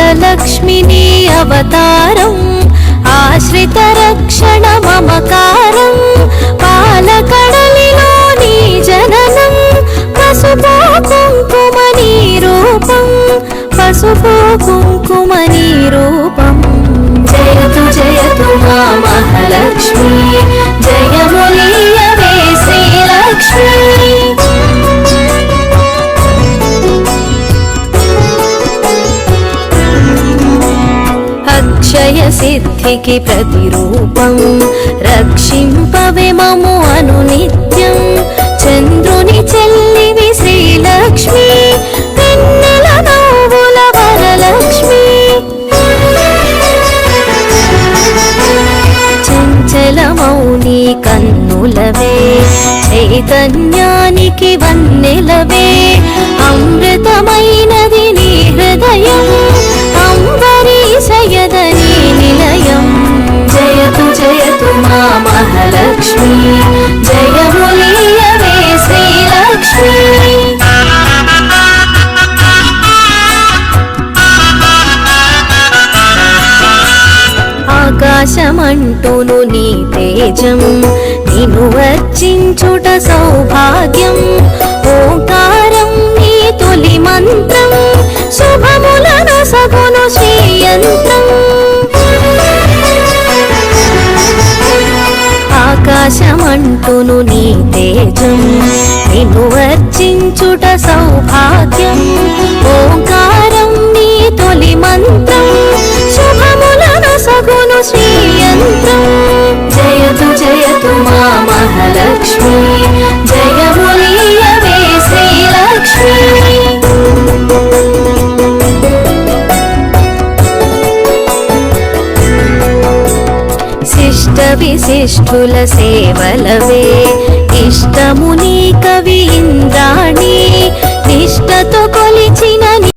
మహాలక్ష్మిని అవతారం ఆశ్రిత రక్షణ మమకారం పాలకడలిలో నీ జననం పసుపు కుంకుమ నీ రూపం పసుపు కుంకుమ నీ రూపం జయతు జయతు మా మహాలక్ష్మి జయములీయవే శ్రీలక్ష్మి అక్షయ సిద్ధికి ప్రతిరూపం రక్షింపవే మము అనునిత్యం చంద్రుని చెల్లివి శ్రీలక్ష్మి వెన్నెల నవ్వుల వరలక్ష్మి చంచలమౌని కన్నులవే చైతన్యానికి వన్నెలవే అమృతమైనది నీ హృదయం అంబరీషయదని నిలయం జయతు జయతు మా మహాలక్ష్మి జయములీయవే శ్రీలక్ష్మి ఆకాశమంటూను నీ తేజం నిన్ను వర్చించుట సౌభాగ్యం ఓంకారం నీ తొలి మంత్రం శుభములను సగును శ్రీయంత్రం ఆకాశమంటూను నీ తేజం నిన్ను వర్చించుట సౌభాగ్యం ఓంకారం నీ తొలి మంత్రం శుభములను సగును శ్రీయంత్రం జయతు జయతు మా మహాలక్ష్మి జయములీయవే శ్రీలక్ష్మి శిష్ట విశిష్టుల సేవలవే ఇష్టముని కవి ఇంద్రాణి నిష్టతో కొలిచిన